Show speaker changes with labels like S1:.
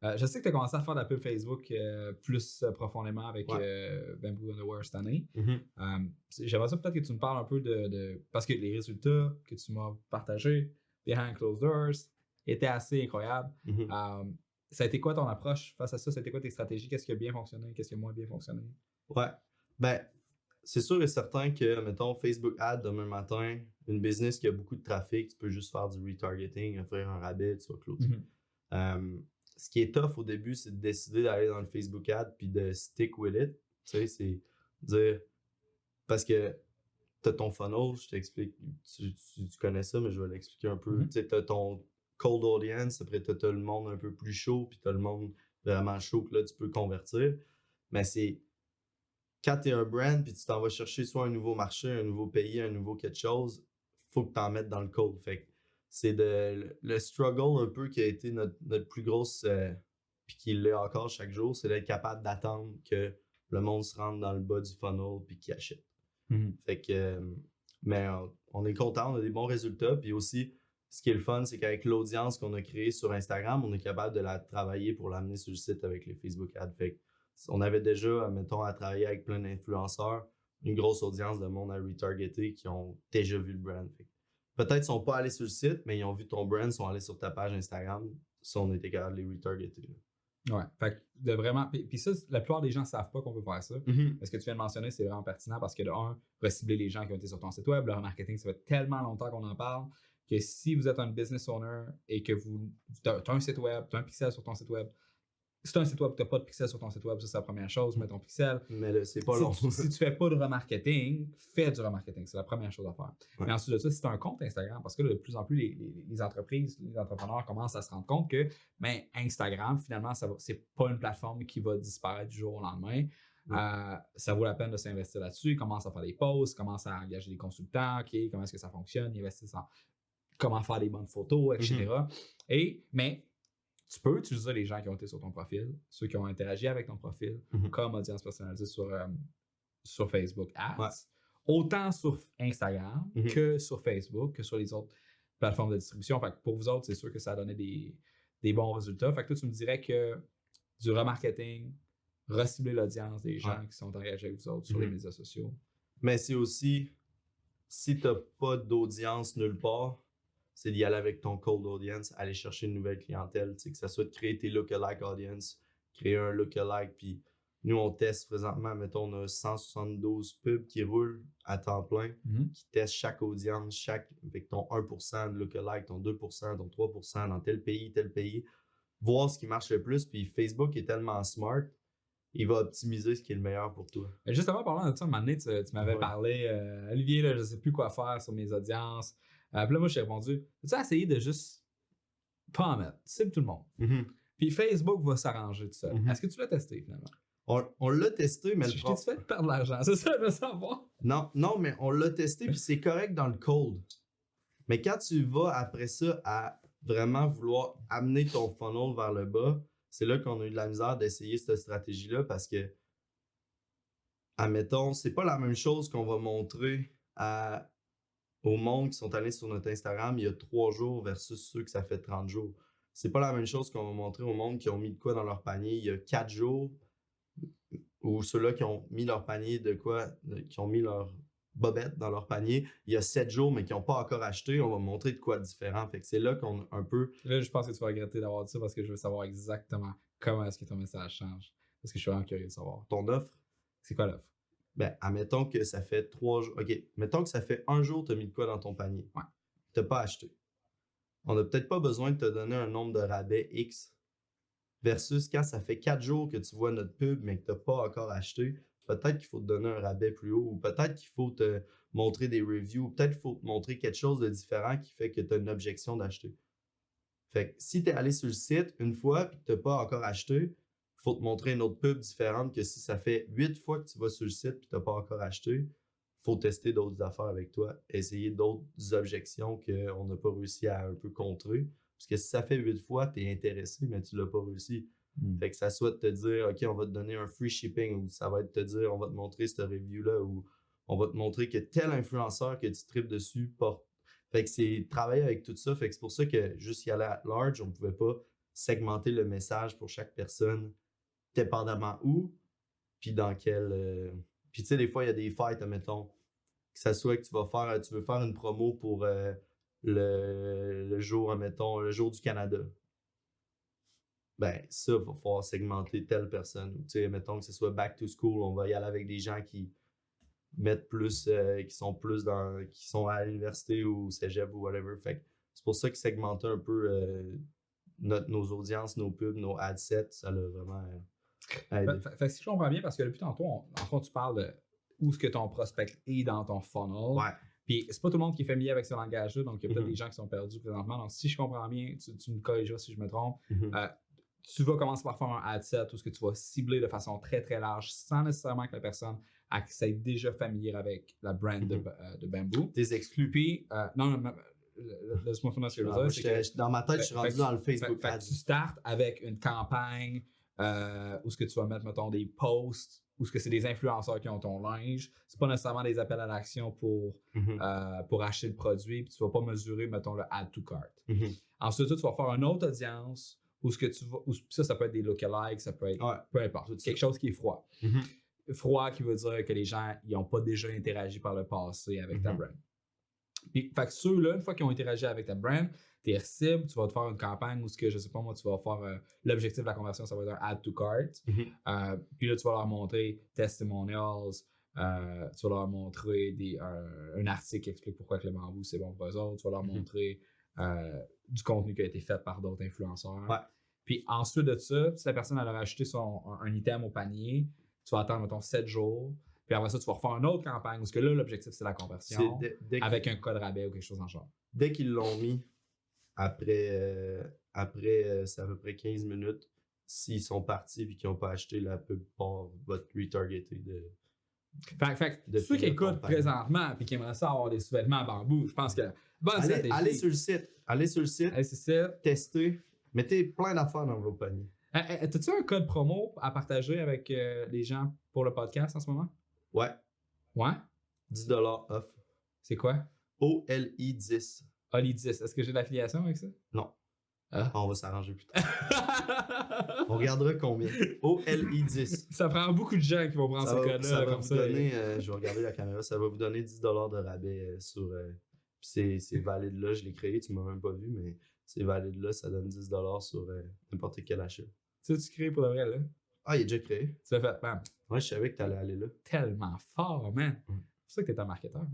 S1: Je sais que tu as commencé à faire de la pub Facebook plus profondément avec
S2: Ouais.
S1: Bamboo Underwear cette année.
S2: Mhm.
S1: J'aimerais ça peut-être que tu me parles un peu parce que les résultats que tu m'as partagés behind closed doors étaient assez incroyables.
S2: Mhm.
S1: Ça a été quoi ton approche face à ça? Ça a été quoi tes stratégies? Qu'est-ce qui a bien fonctionné? Qu'est-ce qui a moins bien fonctionné?
S2: Ouais. Ben, c'est sûr et certain que, mettons, Facebook Ad demain matin, une business qui a beaucoup de trafic, tu peux juste faire du retargeting, offrir un rabais, tu vas closer.
S1: Mhm.
S2: Ce qui est tough au début, c'est de décider d'aller dans le Facebook Ad puis de stick with it. Tu sais, c'est dire, parce que tu as ton funnel, je t'explique, tu connais ça, mais je vais l'expliquer un peu.
S1: Mhm.
S2: Tu sais, tu as ton cold audience, après tu as le monde un peu plus chaud, puis tu as le monde vraiment chaud que là, tu peux convertir. Mais c'est quand tu es un brand, puis tu t'en vas chercher soit un nouveau marché, un nouveau pays, un nouveau quelque chose, faut que tu en mettes dans le cold. Fait que c'est le struggle un peu qui a été notre plus grosse, puis qui l'est encore chaque jour, c'est d'être capable d'attendre que le monde se rentre dans le bas du funnel puis qu'il achète.
S1: Mhm.
S2: Fait que, mais on est content, on a des bons résultats. Puis aussi, ce qui est le fun, c'est qu'avec l'audience qu'on a créée sur Instagram, on est capable de la travailler pour l'amener sur le site avec les Facebook Ads. Fait que on avait déjà, mettons, à travailler avec plein d'influenceurs, une grosse audience de monde à retargeter qui ont déjà vu le brand. Fait que peut-être qu'ils sont pas allés sur le site, mais ils ont vu ton brand, sont allés sur ta page Instagram. Ça, on était capable de les retargeter. Là.
S1: Ouais, fait que de vraiment. Puis ça, la plupart des gens ne savent pas qu'on peut faire ça.
S2: Mhm.
S1: Ce que tu viens de mentionner, c'est vraiment pertinent parce que de un, recibler les gens qui ont été sur ton site web, le remarketing, ça fait tellement longtemps qu'on en parle que si vous êtes un business owner et que tu as un site web, tu as un pixel sur ton site web, si tu as un site web, tu n'as pas de pixel sur ton site web, ça c'est la première chose, mets ton pixel.
S2: Mais là, c'est pas
S1: Si
S2: long.
S1: tu ne fais pas de remarketing, fais du remarketing. C'est la première chose à faire.
S2: Ouais.
S1: Mais ensuite de ça, si tu as un compte Instagram, parce que là, de plus en plus, les entreprises, les entrepreneurs commencent à se rendre compte que Instagram, finalement, c'est pas une plateforme qui va disparaître du jour au lendemain. Ça vaut la peine de s'investir là-dessus. Ils commencent à faire des posts, commencent à engager des consultants, comment est-ce que ça fonctionne, ils investissent en comment faire des bonnes photos, etc. Mais tu peux utiliser les gens qui ont été sur ton profil, ceux qui ont interagi avec ton profil, comme audience personnalisée sur Facebook Ads,
S2: Ouais.
S1: autant sur Instagram que sur Facebook, que sur les autres plateformes de distribution. Fait que pour vous autres, c'est sûr que ça a donné des bons résultats. Fait que toi, tu me dirais que du remarketing, recibler l'audience des gens qui sont engagés avec vous autres sur les médias sociaux.
S2: Mais c'est aussi, si tu n'as pas d'audience nulle part, c'est d'y aller avec ton cold audience, aller chercher une nouvelle clientèle, que ça soit de créer tes lookalike audience, créer un lookalike, puis nous, on teste présentement, mettons, on a 172 pubs qui roulent à temps plein, qui testent chaque audience, avec ton 1% de lookalike, ton 2%, ton 3% dans tel pays, voir ce qui marche le plus, puis Facebook est tellement smart, il va optimiser ce qui est le meilleur pour toi.
S1: Mais justement, parlant de ça, un moment donné, tu m'avais parlé, Olivier, là, je ne sais plus quoi faire sur mes audiences. Puis là, moi, je t'ai répondu, tu as essayé de juste pas en mettre, cible tout le monde. Puis Facebook va s'arranger tout seul. Est-ce que tu l'as testé finalement?
S2: On l'a testé, mais
S1: je t'ai fait perdre de l'argent, c'est ça, je veux savoir.
S2: Non, mais on l'a testé, puis c'est correct dans le cold. Mais quand tu vas après ça à vraiment vouloir amener ton funnel vers le bas, c'est là qu'on a eu de la misère d'essayer cette stratégie-là parce que, admettons, c'est pas la même chose qu'on va montrer au monde qui sont allés sur notre Instagram il y a 3 jours versus ceux que ça fait 30 jours. C'est pas la même chose qu'on va montrer au monde qui ont mis de quoi dans leur panier il y a 4 jours ou ceux-là qui ont mis leur panier qui ont mis leur bobette dans leur panier il y a 7 jours, mais qui n'ont pas encore acheté, on va montrer de quoi de différent. Fait que c'est là qu'on a un peu...
S1: Là, je pense que tu vas regretter d'avoir dit ça parce que je veux savoir exactement comment est-ce que ton message change. Parce que je suis vraiment curieux de savoir.
S2: Ton offre?
S1: C'est quoi l'offre?
S2: Ben, admettons que ça fait 3 jours. OK, mettons que ça fait 1 jour que tu as mis de quoi dans ton panier.
S1: Ouais.
S2: Tu n'as pas acheté. On n'a peut-être pas besoin de te donner un nombre de rabais X versus quand ça fait 4 jours que tu vois notre pub mais que tu n'as pas encore acheté. Peut-être qu'il faut te donner un rabais plus haut ou peut-être qu'il faut te montrer des reviews ou peut-être qu'il faut te montrer quelque chose de différent qui fait que tu as une objection d'acheter. Fait que si tu es allé sur le site une fois et que tu n'as pas encore acheté, il faut te montrer une autre pub différente que si ça fait 8 fois que tu vas sur le site et que tu n'as pas encore acheté, il faut tester d'autres affaires avec toi, essayer d'autres objections qu'on n'a pas réussi à un peu contrer. Parce que si ça fait 8 fois, tu es intéressé, mais tu ne l'as pas réussi. Fait que ça soit de te dire, OK, on va te donner un free shipping, ou ça va être de te dire, on va te montrer cette review-là, ou on va te montrer que tel influenceur que tu tripes dessus porte. Fait que c'est travailler avec tout ça. Fait que c'est pour ça que juste y aller à large, on pouvait pas segmenter le message pour chaque personne, dépendamment où, puis dans quel. Puis tu sais, des fois, il y a des fêtes, admettons, que ça soit que tu veux faire une promo pour le jour, admettons, le jour du Canada. Ben, ça, il va falloir segmenter telle personne. Tu sais, mettons que ce soit back to school, on va y aller avec des gens qui mettent plus, qui sont à l'université ou au cégep ou whatever. Fait que c'est pour ça qu'ils segmentent un peu nos audiences, nos pubs, nos ad sets. Ça l'a vraiment aidé.
S1: Fait que si je comprends bien, parce que depuis tantôt, en fond, tu parles de où est-ce que ton prospect est dans ton funnel.
S2: Ouais.
S1: Puis c'est pas tout le monde qui est familier avec ce langage-là, donc il y a peut-être
S2: Mhm.
S1: des gens qui sont perdus présentement. Donc si je comprends bien, tu me corrigeras si je me trompe.
S2: Mhm.
S1: Tu vas commencer par faire un ad set où ce que tu vas cibler de façon très très large sans nécessairement que la personne soit déjà familière avec la brand de Bamboo.
S2: T'es exclus.
S1: Puis, non, laisse-moi finir ce que je veux dire.
S2: Dans ma tête, je suis rendu dans le Facebook
S1: Fait que
S2: Ads.
S1: tu startes avec une campagne où ce que tu vas mettre, mettons, des posts, où ce que c'est des influenceurs qui ont ton linge. C'est pas nécessairement des appels à l'action pour acheter le produit, puis tu vas pas mesurer, mettons, le add to cart. Ensuite, tu vas faire une autre audience où ce que tu vas. Ça peut être des lookalikes, ça peut être. Peu importe. Quelque chose qui est froid. Froid qui veut dire que les gens n'ont pas déjà interagi par le passé avec ta brand. Puis, fait que ceux-là, une fois qu'ils ont interagi avec ta brand, tes cibles, tu vas te faire une campagne où, je sais pas moi, tu vas faire l'objectif de la conversion, ça va être un add to cart. Puis là, tu vas leur montrer testimonials, tu vas leur montrer un article qui explique pourquoi que le bambou c'est bon pour eux autres, tu vas leur montrer du contenu qui a été fait par d'autres influenceurs.
S2: Ouais.
S1: Puis ensuite de ça, si la personne elle a rajouté un item au panier, tu vas attendre, mettons, 7 jours. Puis après ça, tu vas refaire une autre campagne parce que là, l'objectif, c'est la conversion avec un code rabais ou quelque chose en genre.
S2: Dès qu'ils l'ont mis, après c'est à peu près 15 minutes, s'ils sont partis et qu'ils n'ont pas acheté, la pub va te retargeter de.
S1: Fait que ceux qui écoutent présentement et qui aimeraient ça avoir des sous-vêtements à bambou, je pense que bonne stratégie.
S2: Allez sur le site. Testez. Mettez plein d'affaires dans vos paniers.
S1: As-tu un code promo à partager avec les gens pour le podcast en ce moment?
S2: Ouais.
S1: Ouais?
S2: 10$ off.
S1: C'est quoi?
S2: OLI10.
S1: OLI10. Est-ce que j'ai de l'affiliation avec ça?
S2: Non.
S1: Ah.
S2: On va s'arranger plus tard. On regardera combien. OLI10.
S1: Ça prend beaucoup de gens qui vont prendre ce code-là comme ça.
S2: Je vais regarder la caméra. Ça va vous donner 10$ de rabais sur. C'est valide là. Je l'ai créé. Tu m'as même pas vu, mais c'est valide là. Ça donne 10$ sur n'importe quel achat.
S1: Tu crées pour de vrai, là?
S2: Ah, il est déjà créé.
S1: Tu l'as fait, bam.
S2: Ouais, je savais que t'allais aller là.
S1: Tellement fort, man. C'est pour ça que t'es un marketeur.